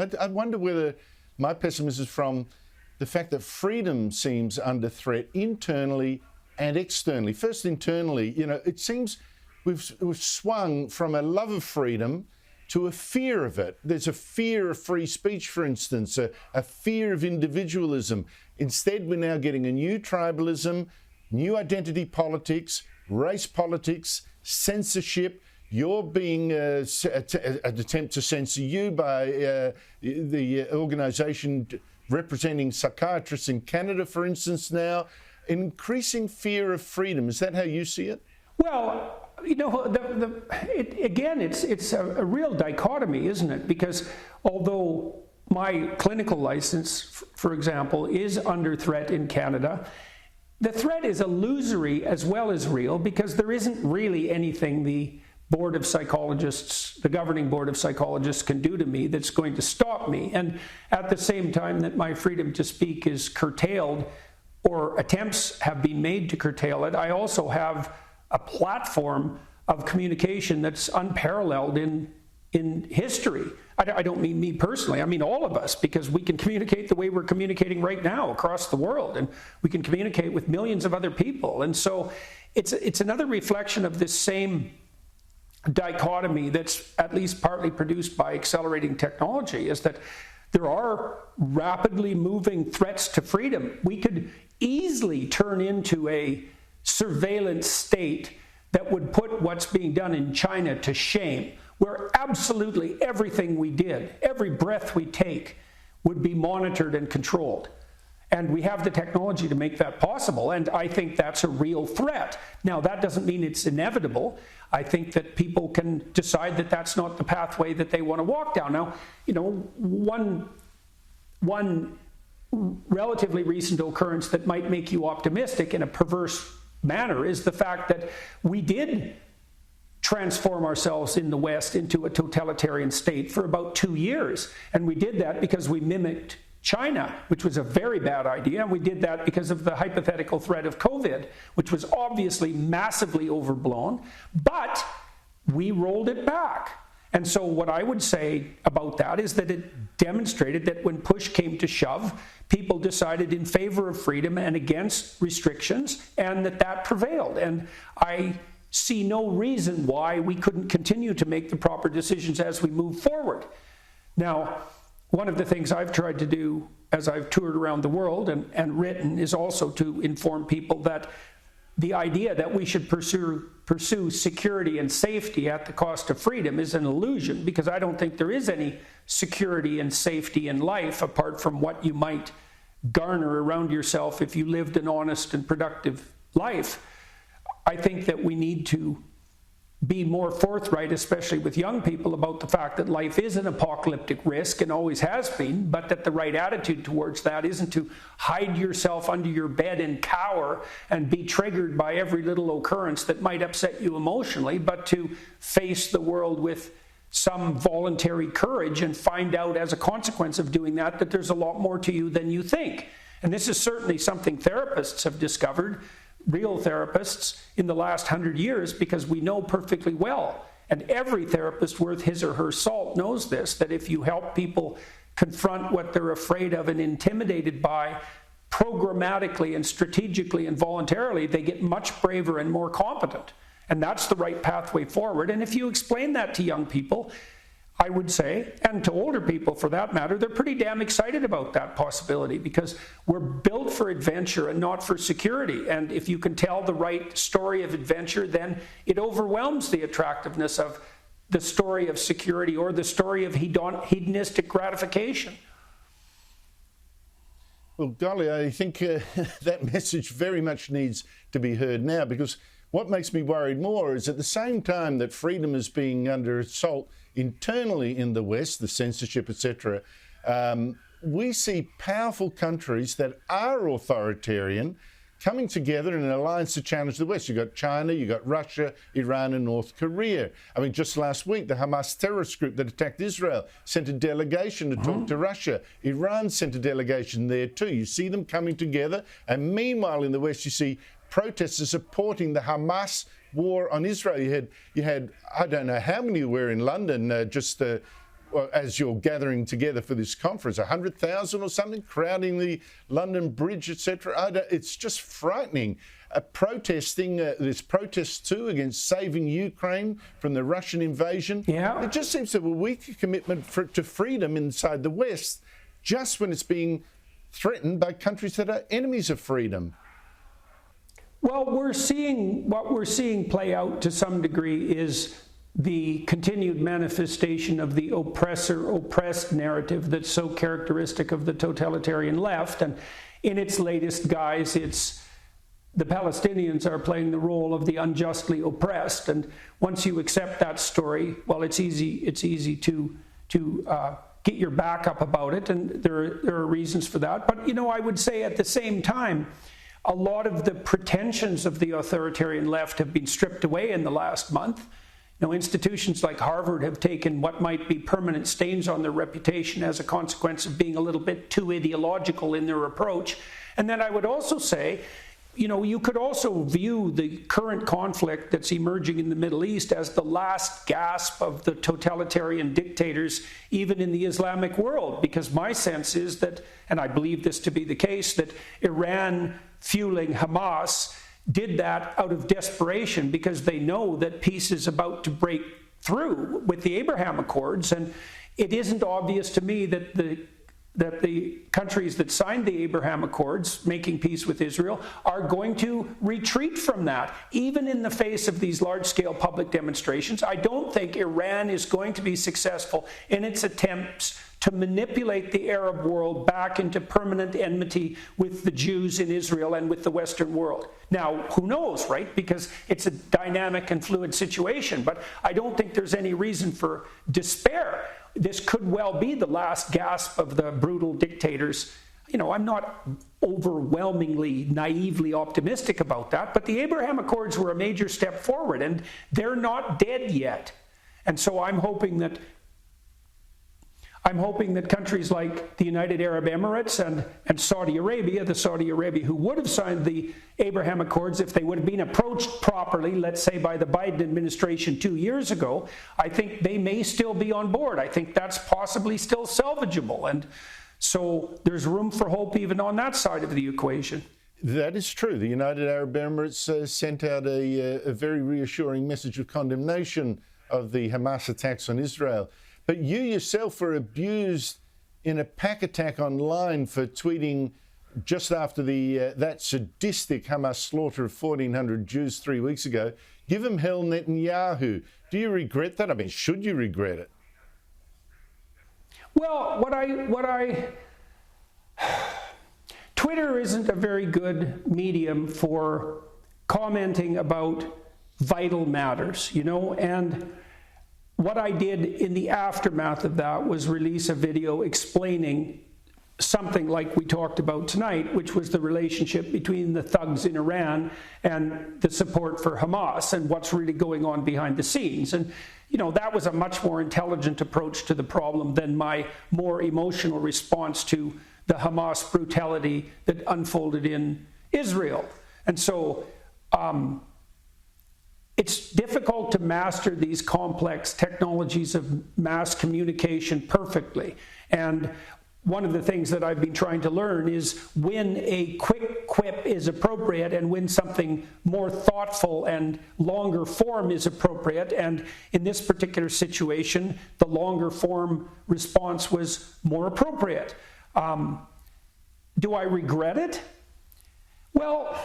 I wonder whether my pessimism is from the fact that freedom seems under threat internally and externally. First, internally, it seems we've swung from a love of freedom to a fear of it. There's a fear of free speech, for instance, a fear of individualism. Instead, we're now getting a new tribalism, new identity politics, race politics, censorship. You're being an attempt to censor you by the organisation representing psychiatrists in Canada, for instance, now. Increasing fear of freedom. Is that how you see it? Well, again, it's a real dichotomy, isn't it? Because although my clinical license, for example, is under threat in Canada, the threat is illusory as well as real, because there isn't really anything the board of psychologists, the governing board of psychologists, can do to me that's going to stop me. And at the same time that my freedom to speak is curtailed, or attempts have been made to curtail it, I also have a platform of communication that's unparalleled in history. I don't mean me personally, I mean all of us, because we can communicate the way we're communicating right now across the world, and we can communicate with millions of other people. And so it's another reflection of this same dichotomy that's at least partly produced by accelerating technology, is that there are rapidly moving threats to freedom. We could easily turn into a surveillance state that would put what's being done in China to shame, where absolutely everything we did, every breath we take, would be monitored and controlled. And we have the technology to make that possible, and I think that's a real threat. Now, that doesn't mean it's inevitable. I think that people can decide that that's not the pathway that they want to walk down. Now, one relatively recent occurrence that might make you optimistic in a perverse manner is the fact that we did transform ourselves in the West into a totalitarian state for about 2 years. And we did that because we mimicked China, which was a very bad idea. And we did that because of the hypothetical threat of COVID, which was obviously massively overblown, but we rolled it back. And so what I would say about that is that it demonstrated that when push came to shove, people decided in favor of freedom and against restrictions, and that prevailed. And I see no reason why we couldn't continue to make the proper decisions as we move forward. Now, one of the things I've tried to do as I've toured around the world and written is also to inform people that the idea that we should pursue security and safety at the cost of freedom is an illusion, because I don't think there is any security and safety in life apart from what you might garner around yourself if you lived an honest and productive life. I think that we need to be more forthright, especially with young people, about the fact that life is an apocalyptic risk and always has been, but that the right attitude towards that isn't to hide yourself under your bed and cower and be triggered by every little occurrence that might upset you emotionally, but to face the world with some voluntary courage and find out as a consequence of doing that there's a lot more to you than you think. And this is certainly something therapists have discovered, real therapists, in the last 100 years, because we know perfectly well, and every therapist worth his or her salt knows this, that if you help people confront what they're afraid of and intimidated by programmatically and strategically and voluntarily, they get much braver and more competent. And that's the right pathway forward. And if you explain that to young people, I would say, and to older people for that matter, they're pretty damn excited about that possibility, because we're built for adventure and not for security. And if you can tell the right story of adventure, then it overwhelms the attractiveness of the story of security or the story of hedonistic gratification. Well, golly, I think that message very much needs to be heard now, because what makes me worried more is at the same time that freedom is being under assault internally in the West, the censorship, etc., we see powerful countries that are authoritarian coming together in an alliance to challenge the West. You've got China, you've got Russia, Iran and North Korea. I mean, just last week, the Hamas terrorist group that attacked Israel sent a delegation to talk to Russia. Iran sent a delegation there too. You see them coming together. And meanwhile, in the West, you see protesters supporting the Hamas war on Israel. You had I don't know how many were in London just as you're gathering together for this conference, 100,000 or something, crowding the London Bridge, etc. It's just frightening. There's protests too against saving Ukraine from the Russian invasion. Yeah. It just seems to be a weaker commitment to freedom inside the West, just when it's being threatened by countries that are enemies of freedom. Well, what we're seeing play out to some degree is the continued manifestation of the oppressor-oppressed narrative that's so characteristic of the totalitarian left. And in its latest guise, it's the Palestinians are playing the role of the unjustly oppressed. And once you accept that story, well, it's easy to get your back up about it, and there are reasons for that. But, I would say at the same time, a lot of the pretensions of the authoritarian left have been stripped away in the last month. Institutions like Harvard have taken what might be permanent stains on their reputation as a consequence of being a little bit too ideological in their approach. And then I would also say, you could also view the current conflict that's emerging in the Middle East as the last gasp of the totalitarian dictators, even in the Islamic world, because my sense is that, and I believe this to be the case, that Iran fueling Hamas did that out of desperation because they know that peace is about to break through with the Abraham Accords. And it isn't obvious to me that the countries that signed the Abraham Accords, making peace with Israel, are going to retreat from that, even in the face of these large-scale public demonstrations. I don't think Iran is going to be successful in its attempts to manipulate the Arab world back into permanent enmity with the Jews in Israel and with the Western world. Now, who knows, right? Because it's a dynamic and fluid situation, but I don't think there's any reason for despair. This could well be the last gasp of the brutal dictators. I'm not overwhelmingly, naively optimistic about that, but the Abraham Accords were a major step forward, and they're not dead yet. And so I'm hoping that countries like the United Arab Emirates and Saudi Arabia, the Saudi Arabia who would have signed the Abraham Accords if they would have been approached properly, let's say by the Biden administration 2 years ago, I think they may still be on board. I think that's possibly still salvageable. And so there's room for hope even on that side of the equation. That is true. The United Arab Emirates sent out a very reassuring message of condemnation of the Hamas attacks on Israel. But you yourself were abused in a pack attack online for tweeting just after that sadistic Hamas slaughter of 1,400 Jews 3 weeks ago. Give him hell, Netanyahu. Do you regret that? I mean, should you regret it? Well, Twitter isn't a very good medium for commenting about vital matters, and what I did in the aftermath of that was release a video explaining something like we talked about tonight, which was the relationship between the thugs in Iran and the support for Hamas and what's really going on behind the scenes. And, that was a much more intelligent approach to the problem than my more emotional response to the Hamas brutality that unfolded in Israel. And so, it's difficult to master these complex technologies of mass communication perfectly. And one of the things that I've been trying to learn is when a quick quip is appropriate and when something more thoughtful and longer form is appropriate. And in this particular situation, the longer form response was more appropriate. Do I regret it? Well,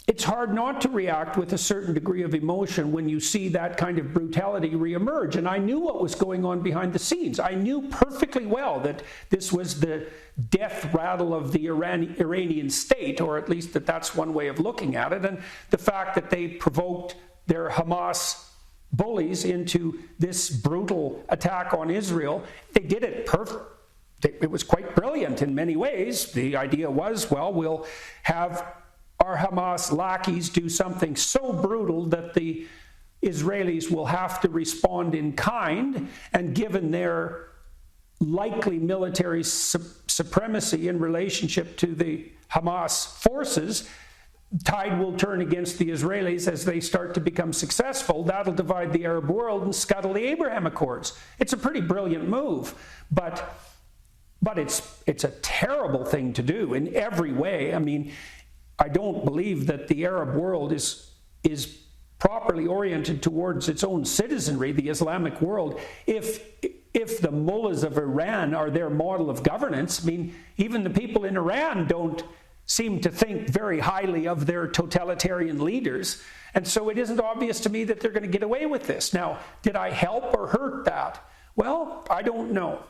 it's hard not to react with a certain degree of emotion when you see that kind of brutality reemerge. And I knew what was going on behind the scenes. I knew perfectly well that this was the death rattle of the Iranian state, or at least that's one way of looking at it. And the fact that they provoked their Hamas bullies into this brutal attack on Israel, they did it it was quite brilliant in many ways. The idea was, well, we'll have our Hamas lackeys do something so brutal that the Israelis will have to respond in kind, and given their likely military supremacy in relationship to the Hamas forces, tide will turn against the Israelis as they start to become successful. That'll divide the Arab world and scuttle the Abraham Accords. It's a pretty brilliant move, but it's a terrible thing to do in every way. I mean, I don't believe that the Arab world is properly oriented towards its own citizenry, the Islamic world, if the mullahs of Iran are their model of governance. I mean, even the people in Iran don't seem to think very highly of their totalitarian leaders. And so it isn't obvious to me that they're going to get away with this. Now, did I help or hurt that? Well, I don't know.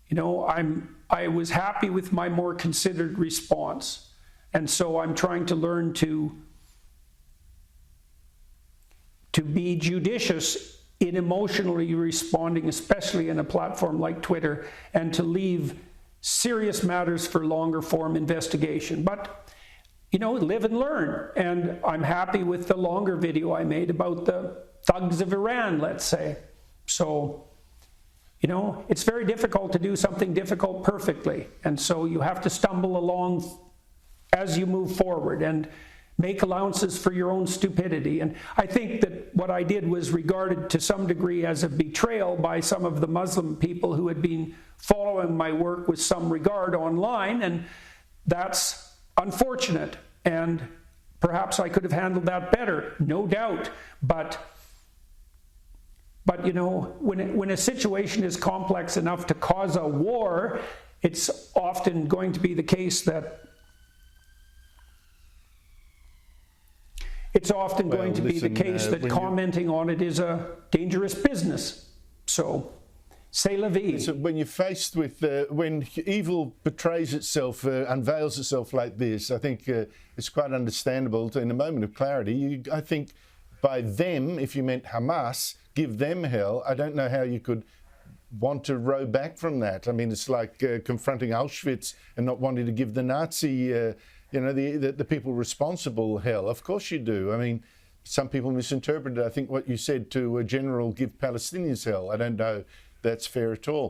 You know, I was happy with my more considered response. And so I'm trying to learn to be judicious in emotionally responding, especially in a platform like Twitter, and to leave serious matters for longer form investigation. But, you know, live and learn. And I'm happy with the longer video I made about the thugs of Iran, let's say. So, you know, it's very difficult to do something difficult perfectly. And so you have to stumble along as you move forward and make allowances for your own stupidity. And I think that what I did was regarded to some degree as a betrayal by some of the Muslim people who had been following my work with some regard online, and that's unfortunate. And perhaps I could have handled that better, no doubt. But you know, when a situation is complex enough to cause a war, it's often going to be the case that commenting on it is a dangerous business. So, c'est la vie. So when you're faced with, when evil betrays itself, unveils itself like this, I think it's quite understandable to, in a moment of clarity, I think by them, if you meant Hamas, give them hell, I don't know how you could want to row back from that. I mean, it's like confronting Auschwitz and not wanting to give the Nazi you know, the people responsible hell. Of course you do. I mean, some people misinterpreted, I think, what you said to a general give Palestinians hell. I don't know that's fair at all.